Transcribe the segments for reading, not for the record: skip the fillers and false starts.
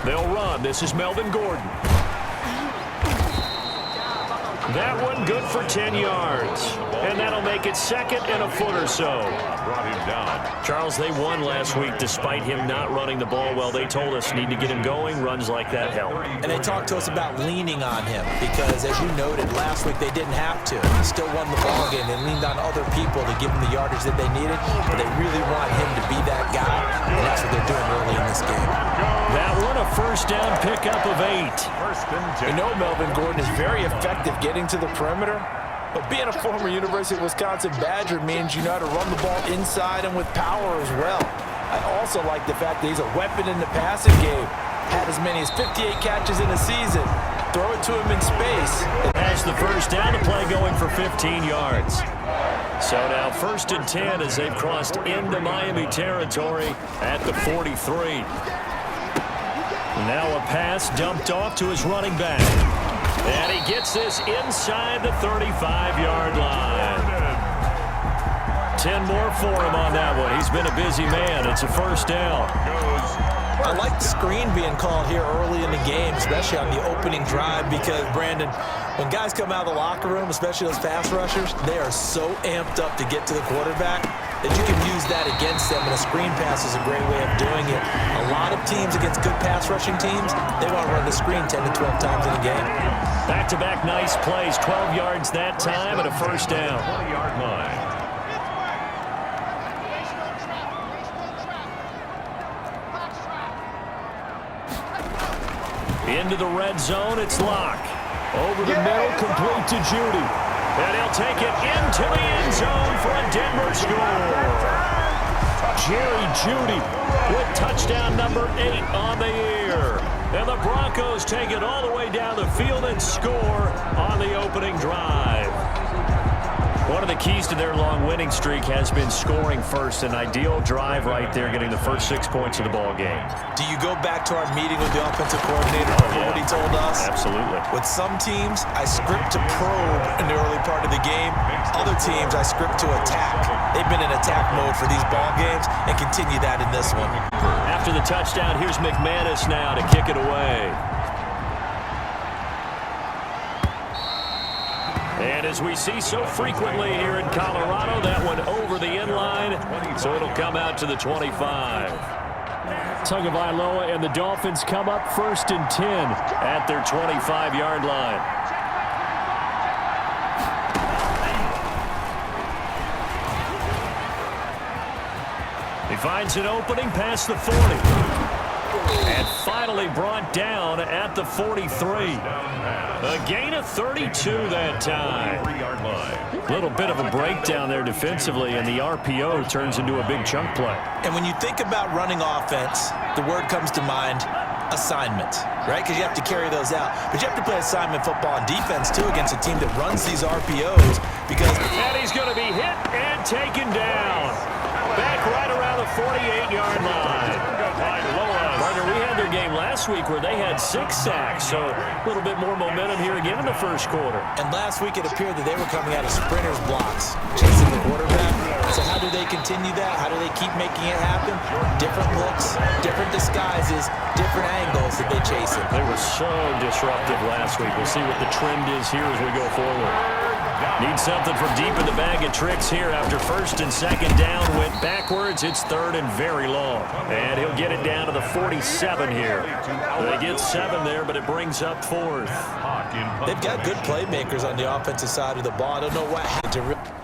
They'll run. This is Melvin Gordon. That one good for 10 yards. And that'll make it second and a foot or so. Brought him down. Charles, they won last week despite him not running the ball well. They told us need to get him going. Runs like that help. And they talked to us about leaning on him because, as you noted, last week they didn't have to. He still won the ball game. They leaned on other people to give him the yardage that they needed, but they really want him to be that guy, and that's what they're doing early in this game. That one a first down pickup of 8. You know Melvin Gordon is very effective getting to the perimeter, but being a former University of Wisconsin Badger means you know how to run the ball inside and with power as well. I also like the fact that he's a weapon in the passing game. Had as many as 58 catches in a season. Throw it to him in space. Has the first down, the play going for 15 yards. So now first and 10 as they've crossed into Miami territory at the 43. Now a pass dumped off to his running back. And he gets this inside the 35-yard line. 10 more for him on that one. He's been a busy man. It's a first down. I like the screen being called here early in the game, especially on the opening drive, because, Brandon, when guys come out of the locker room, especially those pass rushers, they are so amped up to get to the quarterback that you can use that against them, and a screen pass is a great way of doing it. A lot of teams against good pass rushing teams, they want to run the screen 10 to 12 times in a game. Back-to-back nice plays, 12 yards that time and a first down. 20-yard line. Into the red zone, it's Locke. Over the middle, complete to Judy. And he'll take it into the end zone for a Denver score. Jerry Judy with touchdown number 8 on the year. And the Broncos take it all the way down the field and score on the opening drive. One of the keys to their long winning streak has been scoring first. An ideal drive right there, getting the first 6 points of the ball game. Do you go back to our meeting with the offensive coordinator for what he told us? Absolutely. With some teams, I script to probe in the early part of the game. Other teams, I script to attack. They've been in attack mode for these ball games and continue that in this one. After the touchdown, here's McManus now to kick it away. And as we see so frequently here in Colorado, that one over the end line, so it'll come out to the 25. Tagovailoa and the Dolphins come up first and 10 at their 25-yard line. He finds an opening past the 40. And finally brought down at the 43. A gain of 32 that time. A little bit of a breakdown there defensively, and the RPO turns into a big chunk play. And when you think about running offense, the word comes to mind, assignment, right? Because you have to carry those out. But you have to play assignment football on defense, too, against a team that runs these RPOs. Because and he's going to be hit and taken down. Back right around the 48-yard line. Partner, we had their game last week where they had 6 sacks, so a little bit more momentum here again in the first quarter. And last week it appeared that they were coming out of sprinters blocks, chasing the quarterback. So how do they continue that? How do they keep making it happen? Different looks, different disguises, different angles that they chase it. They were so disruptive last week. We'll see what the trend is here as we go forward. Need something from deep in the bag of tricks here after first and second down went backwards. It's third and very long. And he'll get it down to the 47 here. They get 7 there, but it brings up 4th. They've got good playmakers on the offensive side of the ball. I don't know what happened to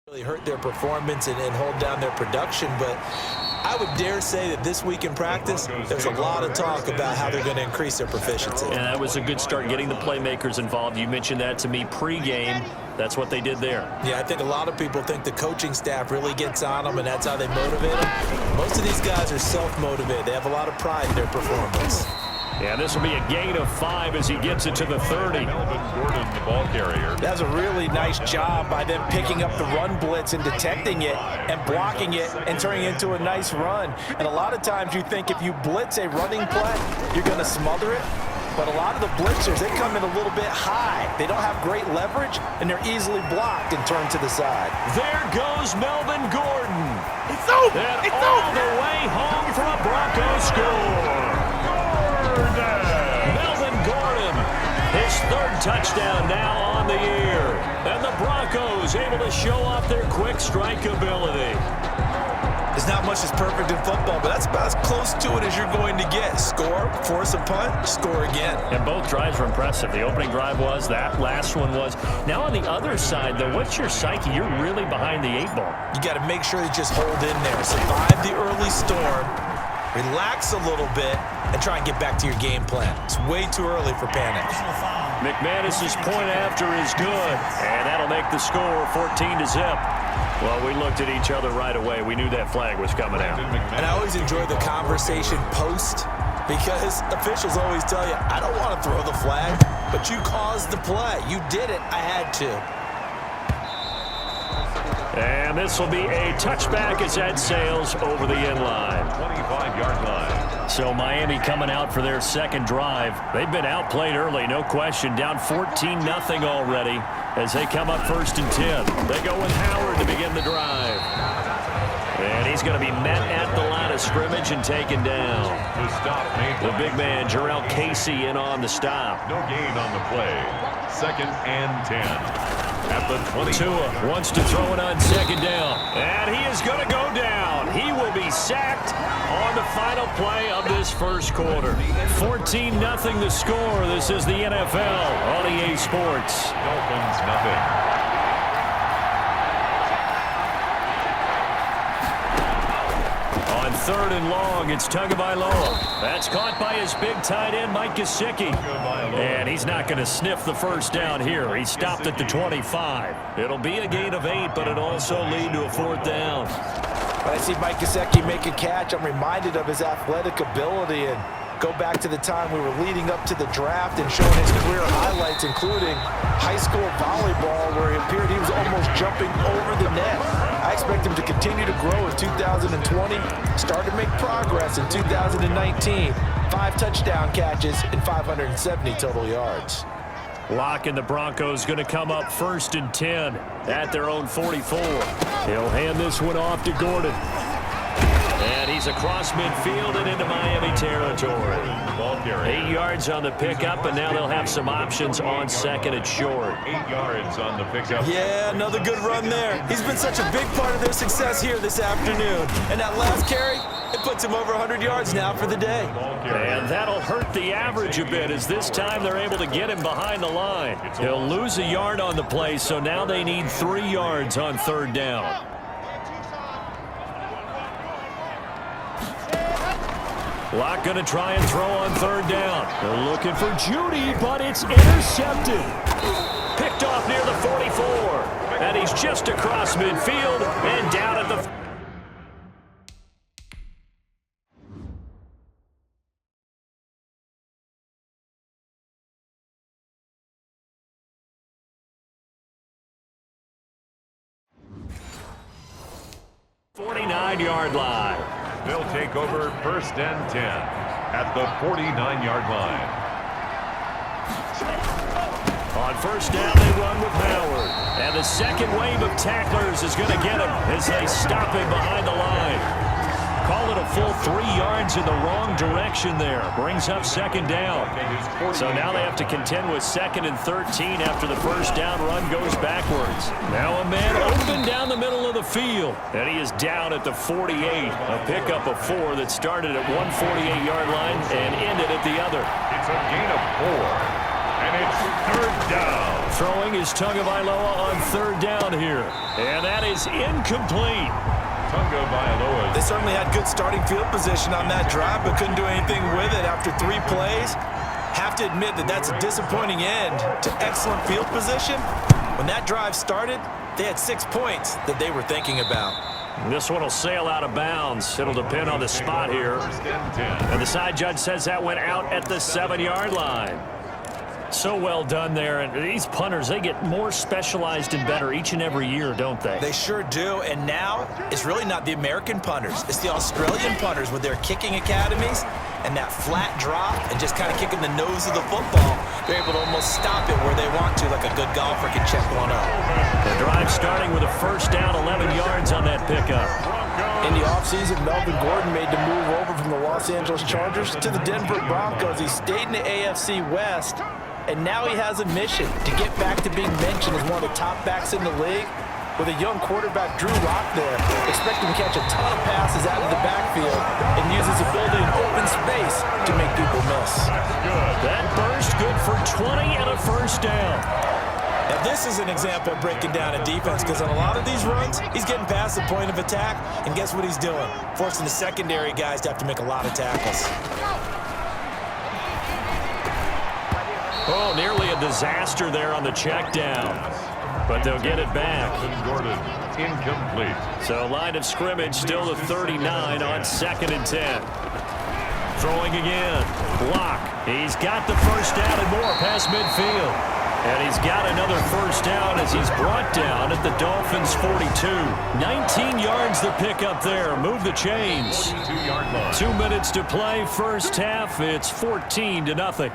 really hurt their performance and hold down their production, but I would dare say that this week in practice, there's a lot of talk about how they're going to increase their proficiency. And that was a good start, getting the playmakers involved. You mentioned that to me pregame. That's what they did there. Yeah, I think a lot of people think the coaching staff really gets on them, and that's how they motivate them. Most of these guys are self-motivated. They have a lot of pride in their performance. And this will be a gain of 5 as he gets it to the 30. Melvin Gordon, the ball carrier. That's a really nice job by them picking up the run blitz and detecting it and blocking it and turning it into a nice run. And a lot of times you think if you blitz a running play, you're going to smother it. But a lot of the blitzers, they come in a little bit high. They don't have great leverage, and they're easily blocked and turned to the side. There goes Melvin Gordon. It's over. And It's all over. the way home for a Broncos score. Melvin Gordon, his 3rd touchdown now on the year. And the Broncos able to show off their quick strike ability. There's not much that's perfect in football, but that's about as close to it as you're going to get. Score, force a punt, score again. And both drives were impressive. The opening drive was, that last one was. Now on the other side, though, what's your psyche? You're really behind the 8 ball. You got to make sure you just hold in there. Survive the early storm, relax a little bit, and try and get back to your game plan. It's way too early for panic. McManus's point after is good, and that'll make the score 14-0. Well, we looked at each other right away. We knew that flag was coming out. And I always enjoy the conversation post because officials always tell you, I don't want to throw the flag, but you caused the play. You did it. I had to. And this will be a touchback as that sails over the end line. 25-yard line. So Miami coming out for their 2nd drive. They've been outplayed early, no question. Down 14-0 already as they come up 1st and 10. They go with Howard to begin the drive. And he's going to be met at the line of scrimmage and taken down. The stop made. The big man, Jarrell Casey, in on the stop. No gain on the play. 2nd and 10. At the 20. Tua wants to throw it on 2nd down. And he is going to go down. He will be sacked on the final play of this 1st quarter. 14-0 the score. This is the NFL on EA Sports. Dolphins, nothing. On 3rd and long, it's Tagovailoa. That's caught by his big tight end, Mike Gesicki. And he's not going to sniff the 1st down here. He stopped at the 25. It'll be a gain of 8, but it'll also lead to a 4th down. When I see Mike Gesicki make a catch, I'm reminded of his athletic ability and go back to the time we were leading up to the draft and showing his career highlights, including high school volleyball, where it appeared he was almost jumping over the net. I expect him to continue to grow in 2020, start to make progress in 2019. 5 touchdown catches and 570 total yards. Lock and the Broncos going to come up 1st and 10 at their own 44. He'll hand this one off to Gordon. And he's across midfield and into Miami territory. Ball carrier. 8 yards on the pickup, and now they'll have some options on 2nd and short. 8 yards on the pickup. Yeah, another good run there. He's been such a big part of their success here this afternoon. And that last carry, it puts him over 100 yards now for the day. And that'll hurt the average a bit as this time they're able to get him behind the line. He'll lose a yard on the play, so now they need 3 yards on 3rd down. Locke going to try and throw on 3rd down. They're looking for Judy, but it's intercepted. Picked off near the 44. And he's just across midfield and down at the... .49-yard line. They'll take over 1st and 10 at the 49-yard line. On 1st down, they run with Howard. And the 2nd wave of tacklers is going to get him as they stop him behind the line. Call it a full 3 yards in the wrong direction there. Brings up 2nd down. So now they have to contend with 2nd and 13 after the 1st down run goes backwards. Now a man open down the middle of the field. And he is down at the 48. A pickup of 4 that started at 148-yard line and ended at the other. It's a gain of 4. And it's 3rd down. Throwing is Tagovailoa on 3rd down here. And that is incomplete. Tagovailoa. They certainly had good starting field position on that drive, but couldn't do anything with it after 3 plays. Have to admit that that's a disappointing end to excellent field position, When that drive started, they had 6 points that they were thinking about. This one will sail out of bounds. It'll depend on the spot here. And the side judge says that went out at the 7-yard line. So well done there. And these punters, they get more specialized and better each and every year, don't they? They sure do. And now it's really not the American punters. It's the Australian punters with their kicking academies and that flat drop and just kind of kicking the nose of the football. They're able to almost stop it where they want to, like a good golfer can check one up. The drive starting with a first down, 11 yards on that pickup. In the offseason, Melvin Gordon made the move over from the Los Angeles Chargers to the Denver Broncos. He stayed in the AFC West, and now he has a mission to get back to being mentioned as one of the top backs in the league. With a young quarterback, Drew Lock there, expect him to catch a ton of passes out of the backfield and use his ability in open space to make people miss. That burst good for 20 and a first down. Now this is an example of breaking down a defense, because on a lot of these runs, he's getting past the point of attack, and guess what he's doing? Forcing the secondary guys to have to make a lot of tackles. Oh, nearly a disaster there on the check down. But they'll get it back. Gordon, incomplete. So line of scrimmage still the 39 on 2nd and 10. Throwing again. Block. He's got the first down and more past midfield. And he's got another first down as he's brought down at the Dolphins' 42. 19 yards the pickup there. Move the chains. 42-yard line. 2 minutes to play. First half, it's 14-0.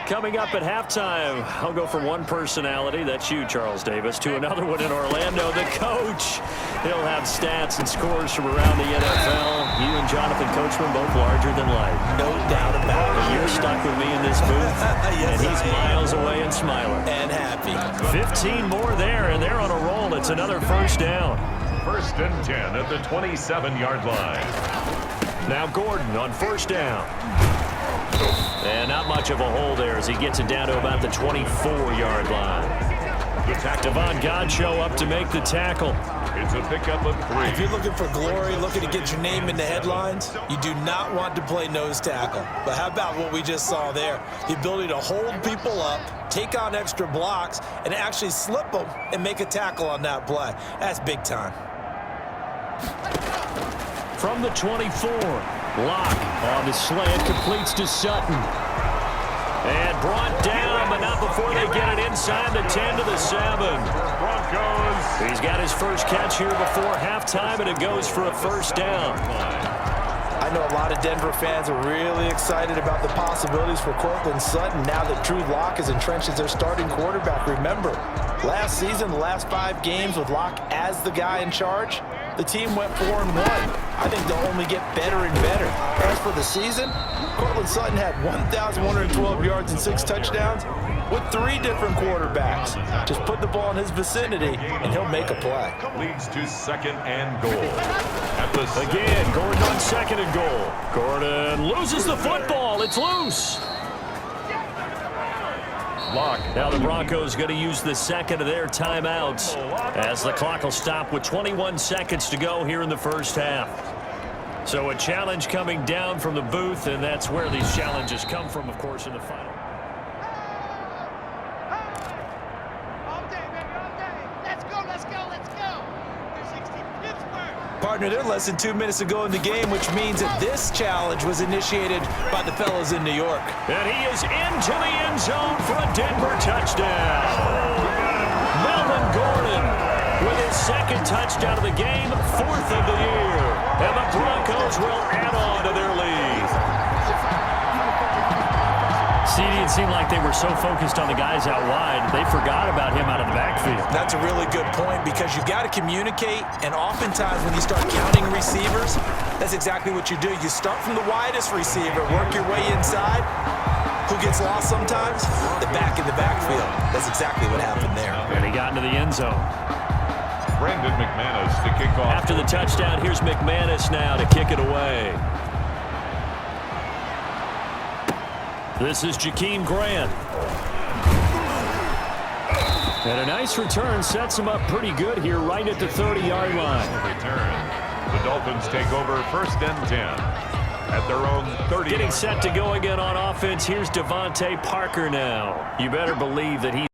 Coming up at halftime, I'll go from one personality, that's you, Charles Davis, to another one in Orlando, the coach. He'll have stats and scores from around the NFL. You and Jonathan Coachman both larger than life. No doubt about it. You're stuck with me in this booth, Yes, and he's miles away and smiling. And happy. 15 more there, and they're on a roll. It's another first down. First and 10 at the 27-yard line. Now Gordon on first down. And not much of a hole there as he gets it down to about the 24-yard line. Devon Godchaux up to make the tackle. It's a pickup of 3. If you're looking for glory, looking to get your name in the headlines, you do not want to play nose tackle. But how about what we just saw there? The ability to hold people up, take on extra blocks, and actually slip them and make a tackle on that play. That's big time. From the 24, Lock on the slant, completes to Sutton. And brought down, but not before they get it inside the 10 to the 7. Broncos. He's got his first catch here before halftime, and it goes for a first down. I know a lot of Denver fans are really excited about the possibilities for Courtland Sutton now that Drew Lock is entrenched as their starting quarterback. Remember, last season, the last 5 games with Lock as the guy in charge, the team went 4-1. I think they'll only get better and better. As for the season, Courtland Sutton had 1,112 yards and 6 touchdowns with 3 different quarterbacks. Just put the ball in his vicinity, and he'll make a play. Leads to 2nd and goal. At the Again, Gordon on 2nd and goal. Gordon loses the football. It's loose. Lock. Now the Broncos going to use the second of their timeouts as the clock will stop with 21 seconds to go here in the first half. So a challenge coming down from the booth, and that's where these challenges come from, of course, in the final. Partner, they're less than 2 minutes to go in the game, which means that this challenge was initiated by the fellas in New York. And he is into the end zone for a Denver touchdown. Melvin Gordon with his 2nd touchdown of the game, 4th of the year. And the Broncos will add on to their lead. CD, it seemed like they were so focused on the guys out wide, they forgot about him out of the backfield. That's a really good point, because you've got to communicate, and oftentimes when you start counting receivers, that's exactly what you do. You start from the widest receiver, work your way inside. Who gets lost sometimes? The back in the backfield. That's exactly what happened there. And he got into the end zone. Brandon McManus to kick off. After the touchdown, here's McManus now to kick it away. This is Jakeem Grant. And a nice return sets him up pretty good here right at the 30-yard line. Return. The Dolphins take over 1st and 10. at their own 30. Getting set to go again on offense. Here's Devontae Parker now. You better believe that he's